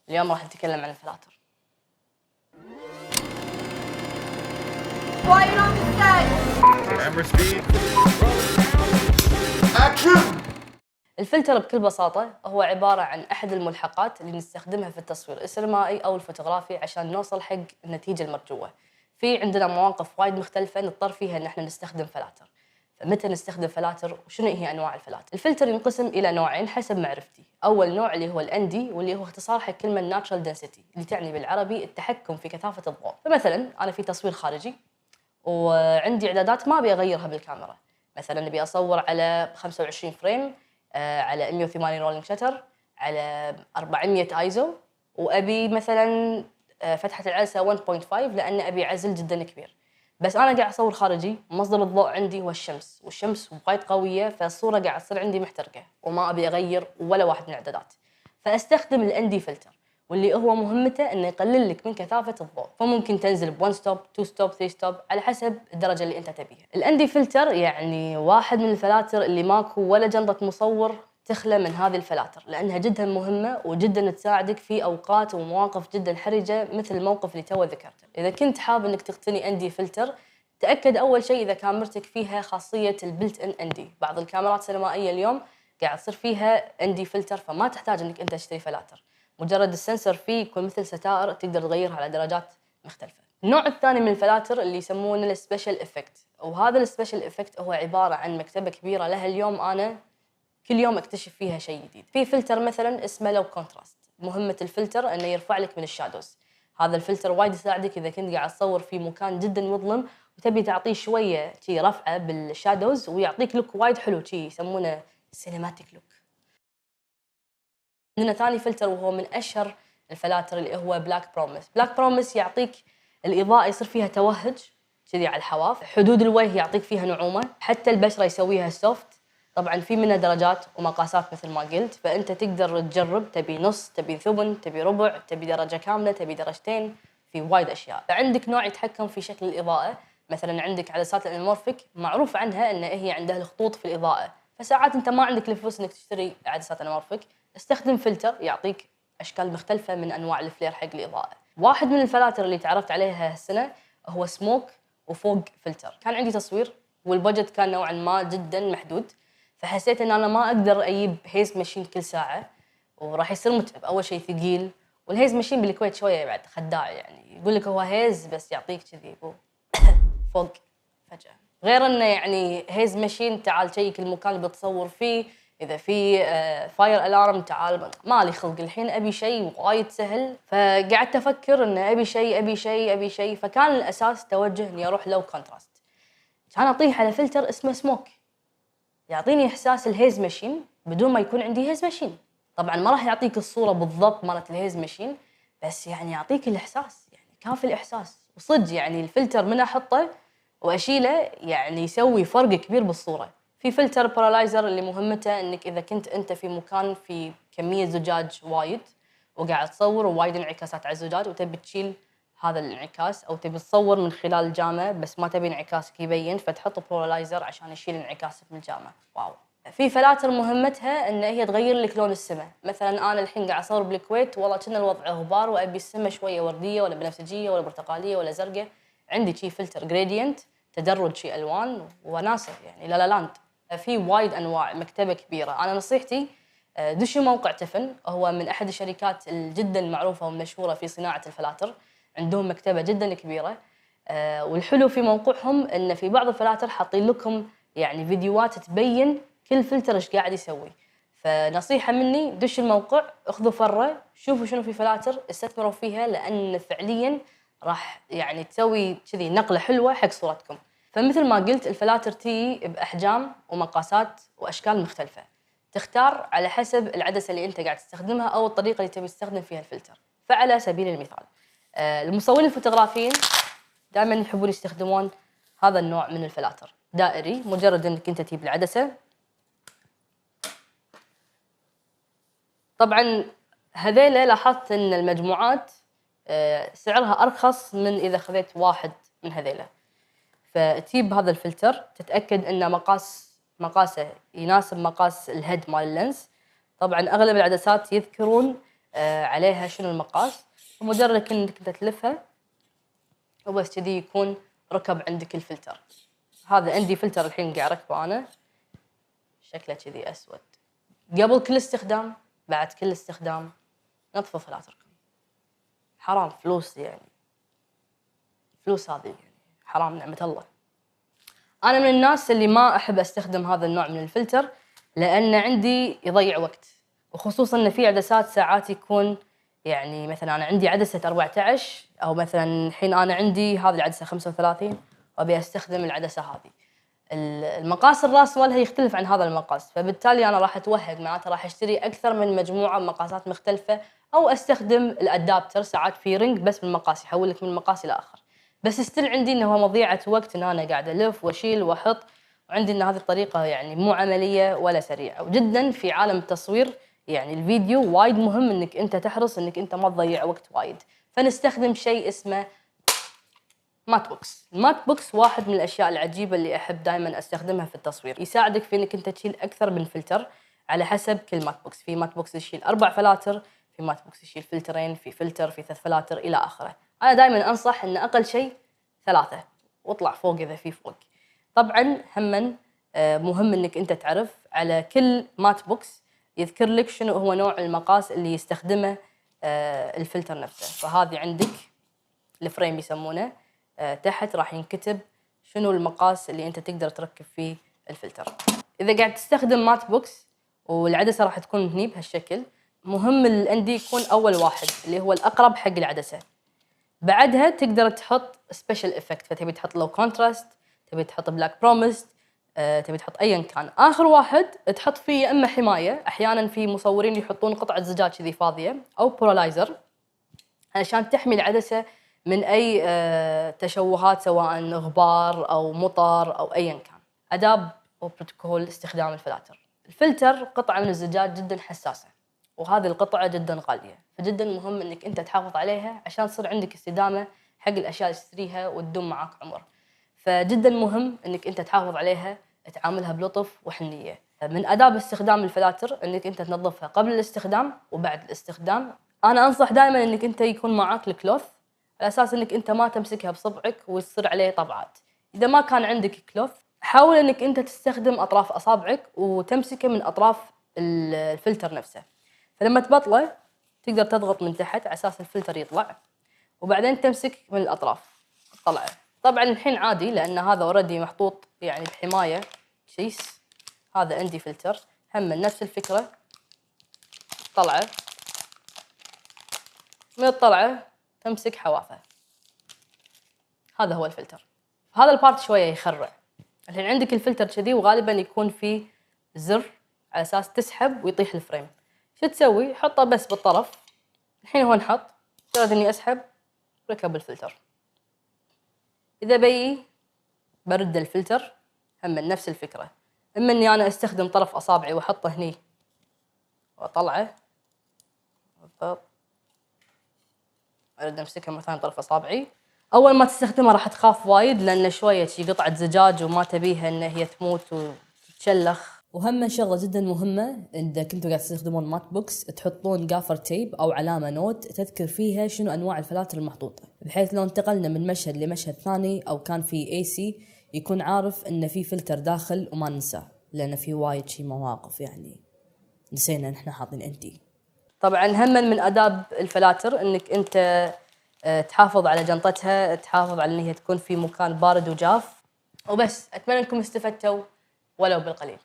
اليوم راح نتكلم عن الفلاتر. Quiet on the set. Camera speed. Action. الفلتر بكل بساطة هو عبارة عن أحد الملحقات اللي نستخدمها في التصوير السينمائي أو الفوتوغرافي عشان نوصل حق النتيجة المرجوة. في عندنا مواقف وايد مختلفة نضطر فيها إن احنا نستخدم فلاتر. فمتى نستخدم فلاتر وشنو هي أنواع الفلاتر؟ الفلتر ينقسم إلى نوعين حسب معرفتي. أول نوع اللي هو الأندي واللي هو اختصار حق كلمة natural density اللي تعني بالعربي التحكم في كثافة الضوء. فمثلا أنا في تصوير خارجي وعندي إعدادات ما أبي أغيرها بالكاميرا، مثلا أبي أصور على 25 فريم على 180 رولينج شتر على 400 ايزو، وأبي مثلا فتحة العدسة 1.5 لأن أبي عزل جدا كبير. بس أنا قاعد أصور خارجي، مصدر الضوء عندي هو الشمس، والشمس وايد قوية فالصورة قاعد تصير عندي محترقة وما أبي أغير ولا واحد من الإعدادات، فأستخدم الأندي فلتر واللي هو مهمته انه يقلل لك من كثافه الضوء، فممكن تنزل ب1 ستوب 2 ستوب 3 ستوب على حسب الدرجه اللي انت تبيها. الاندي فلتر يعني واحد من الفلاتر اللي ماكو ولا جنطه مصور تخلى من هذه الفلاتر، لانها جدا مهمه وجدا تساعدك في اوقات ومواقف جدا حرجه مثل الموقف اللي تو ذكرته. اذا كنت حاب انك تقتني اندي فلتر، تاكد اول شيء اذا كاميرتك فيها خاصيه البلت ان اندي. بعض الكاميرات السينمائيه اليوم قاعد تصير فيها اندي فلتر، فما تحتاج انك انت تشتري فلاتر، مجرد السنسر فيه يكون مثل ستائر تقدر تغيرها على درجات مختلفة. النوع الثاني من الفلاتر اللي يسمونه السبيشال افكت، وهذا السبيشال افكت هو عبارة عن مكتبة كبيرة لها اليوم أنا كل يوم اكتشف فيها شيء جديد. في فلتر مثلا اسمه لو كونتراست، مهمة الفلتر انه يرفع لك من الشادوز. هذا الفلتر وايد يساعدك اذا كنت قاعد تصور في مكان جدا مظلم وتبي تعطيه شوية شي رفعة بالشادوز ويعطيك لوك وايد حلو، شي يسمونه سينماتيك لوك. عندنا ثاني فلتر وهو من أشهر الفلاتر اللي هو بلاك بروميس. بلاك بروميس يعطيك الإضاءة يصير فيها توهج كذي على الحواف، حدود الوجه يعطيك فيها نعومة، حتى البشرة يسويها سوفت. طبعا في منها درجات ومقاسات مثل ما قلت، فأنت تقدر تجرب تبي نص، تبي ثمن، تبي ربع، تبي درجة كاملة، تبي درجتين، في وايد أشياء. فعندك نوع يتحكم في شكل الإضاءة، مثلا عندك عدسات الانمورفيك معروف عنها ان هي عندها الخطوط في الإضاءة، فساعات انت ما عندك الفلوس انك تشتري عدسات انمورفيك، استخدم فلتر يعطيك اشكال مختلفه من انواع الفلير حق الاضاءه. واحد من الفلاتر اللي تعرفت عليها هالسنه هو سموك وفوق فلتر. كان عندي تصوير والبجت كان نوعا ما جدا محدود، فحسيت ان انا ما اقدر اجيب هيز ماشين كل ساعه وراح يصير متعب. اول شيء ثقيل، والهيز ماشين بالكويت شويه بعد خداع، يعني يقول لك هو هيز بس يعطيك كذي فوق فجاه، غير انه يعني هيز ماشين تعال شيك المكان اللي بتصور فيه، اذا في فاير الارم تعال، مالي خلق الحين ابي شيء وايد سهل. فقعدت افكر ان ابي شيء، فكان الاساس توجه اني اروح لو كونتراست. كان اطيح على فلتر اسمه سموك يعطيني احساس الهيز ماشين بدون ما يكون عندي هيز ماشين. طبعا ما راح يعطيك الصوره بالضبط مالت الهيز ماشين، بس يعني يعطيك الاحساس، يعني كافي الاحساس. وصدق يعني الفلتر من احطه واشيله يعني يسوي فرق كبير بالصوره. في فلتر بارالايزر اللي مهمته انك اذا كنت انت في مكان في كميه زجاج وايد وقاعد تصور ووايد انعكاسات على الزجاج وتبي تشيل هذا الانعكاس، او تبي تصور من خلال الجامه بس ما تبي انعكاسك يبين، فتحط بولارايزر عشان يشيل انعكاسك من الجامه. واو. في فلاتر مهمتها ان هي تغير لك لون السماء. مثلا انا الحين قاعد اصور بالكويت، والله كنا الوضع غبار وابي السماء شويه ورديه ولا بنفسجيه ولا برتقاليه ولا زرقاء، عندي شي فلتر جريدينت تدرج شي الوان وناسه، يعني لا لاند. في وايد انواع، مكتبه كبيره. انا نصيحتي دشوا موقع تفن، هو من احد الشركات الجدا معروفه ومشهوره في صناعه الفلاتر، عندهم مكتبه جدا كبيره. والحلو في موقعهم ان في بعض الفلاتر حاطين لكم يعني فيديوهات تبين كل فلتر ايش قاعد يسوي. فنصيحه مني دش الموقع، اخذوا فره، شوفوا شنو في فلاتر، استثمروا فيها، لان فعليا راح يعني تسوي كذي نقله حلوه حق صورتكم. فمثل ما قلت الفلاتر تي باحجام ومقاسات واشكال مختلفه، تختار على حسب العدسه اللي انت قاعد تستخدمها او الطريقه اللي تبي تستخدم فيها الفلتر. فعلى سبيل المثال المصورين الفوتوغرافيين دائما يحبون يستخدمون هذا النوع من الفلاتر، دائري، مجرد انك انت تجيب العدسه. طبعا هذيلا لاحظت ان المجموعات سعرها ارخص من اذا خذيت واحد من هذيلا، فتجيب هذا الفلتر تتاكد ان مقاسه يناسب مقاس الهيد مال اللينس. طبعا اغلب العدسات يذكرون عليها شنو المقاس، ومجرد انك انت تلفها وبس كذي يكون ركب عندك الفلتر. هذا عندي فلتر الحين قاعد اركبه انا، شكله كذي اسود. قبل كل استخدام بعد كل استخدام نظفوا فلاتركم، حرام فلوس يعني، فلوس هذه يعني حرام نعمة الله. أنا من الناس اللي ما أحب أستخدم هذا النوع من الفلتر لأن عندي يضيع وقت، وخصوصاً إن في عدسات ساعات يكون يعني مثلاً أنا عندي عدسة 14 أو مثلاً الحين أنا عندي هذه العدسة 35 وأبي أستخدم العدسة هذه، المقاس الراس مالها يختلف عن هذا المقاس، فبالتالي أنا راح أتوهق، معناته راح أشتري أكثر من مجموعة مقاسات مختلفة، أو أستخدم الأدابتر ساعات في رينج بس بالمقاس يحولك من مقاس إلى آخر. بس ستيل عندي إنه هو مضيعة وقت إن أنا قاعدة ألف وأشيل وأحط، وعندي إن هذه الطريقة يعني مو عملية ولا سريعة. وجداً في عالم التصوير يعني الفيديو وايد مهم إنك أنت تحرص إنك أنت ما تضيع وقت وايد، فنستخدم شيء اسمه مات بوكس. المات بوكس واحد من الأشياء العجيبة اللي أحب دائما أستخدمها في التصوير، يساعدك في إنك أنت تشيل أكثر من فلتر على حسب كل مات بوكس. في مات بوكس يشيل 4 فلاتر، في مات بوكس يشيل فلترين، في فلتر، في 3 فلاتر إلى آخره. أنا دائما أنصح إن أقل شيء 3 واطلع فوق إذا في فوق. طبعا همًا مهم إنك أنت تعرف على كل مات بوكس يذكر لك شنو هو نوع المقاس اللي يستخدمه الفلتر نفسه. فهذه عندك الفريم يسمونه، تحت راح ينكتب شنو المقاس اللي انت تقدر تركب فيه الفلتر. اذا قاعد تستخدم مات بوكس والعدسه راح تكون هني بهالشكل، مهم الاندي يكون اول واحد اللي هو الاقرب حق العدسه. بعدها تقدر تحط سبيشال افكت، فتبي تحط لو كونتراست، تبي تحط بلاك بروميس، تبي تحط ايا كان. اخر واحد تحط فيه يا اما حمايه، احيانا في مصورين يحطون قطعه زجاج كذي فاضيه، او بولارايزر علشان تحمي العدسه من أي تشوهات سواء غبار أو مطر أو أياً كان. آداب وبروتوكول استخدام الفلاتر. الفلتر قطعة من الزجاج جداً حساسة، وهذه القطعة جداً غالية، فجداً مهم إنك أنت تحافظ عليها عشان تصير عندك استدامة حق الأشياء اللي تشتريها وتدوم معاك عمر. فجداً مهم إنك أنت تحافظ عليها، تعاملها بلطف وحنية. من آداب استخدام الفلاتر إنك أنت تنظفها قبل الاستخدام وبعد الاستخدام. أنا أنصح دائماً إنك أنت يكون معاك الكلوث على أساس إنك أنت ما تمسكها بصبعك ويصير عليه طبعات. إذا ما كان عندك كلوث حاول إنك أنت تستخدم أطراف أصابعك وتمسكه من أطراف الفلتر نفسه. فلما تبطله تقدر تضغط من تحت على أساس الفلتر يطلع، وبعدين تمسك من الأطراف تطلعه. طبعاً الحين عادي لأن هذا أوريدي محطوط يعني بحماية كيس. هذا عندي فلتر هم نفس الفكرة، طلعه من الطلعة تمسك حوافه. هذا هو الفلتر. هذا البارت شوية يخرع. الحين عندك الفلتر كذي وغالباً يكون فيه زر على أساس تسحب ويطيح الفريم. شو تسوي؟ حطه بس بالطرف. الحين هو نحط، مجرد إني أسحب ركب الفلتر. إذا بي برد الفلتر هم من نفس الفكرة، إما إني أنا أستخدم طرف أصابعي وأحطه هني وأطلعه بالضبط، أرد أمسكه مثلاً طرف أصابعي. أول ما تستخدمها راح تخاف وايد لأن شوية شي قطعة زجاج وما تبيها إن هي تموت وتتشلخ. وهم شغلة جدا مهمة إذا كنتوا قاعد تستخدمون مات بوكس تحطون جافر تيب أو علامة نوت تذكر فيها شنو أنواع الفلاتر المحطوطة، بحيث لو انتقلنا من مشهد لمشهد ثاني أو كان في AC يكون عارف إن في فلتر داخل وما ننساه، لأن في وايد شي مواقف يعني نسينا نحن حاطين انتي. طبعا هم من آداب الفلاتر إنك أنت تحافظ على جنطتها، تحافظ على إن هي تكون في مكان بارد وجاف. وبس أتمنى أنكم استفدتوا ولو بالقليل.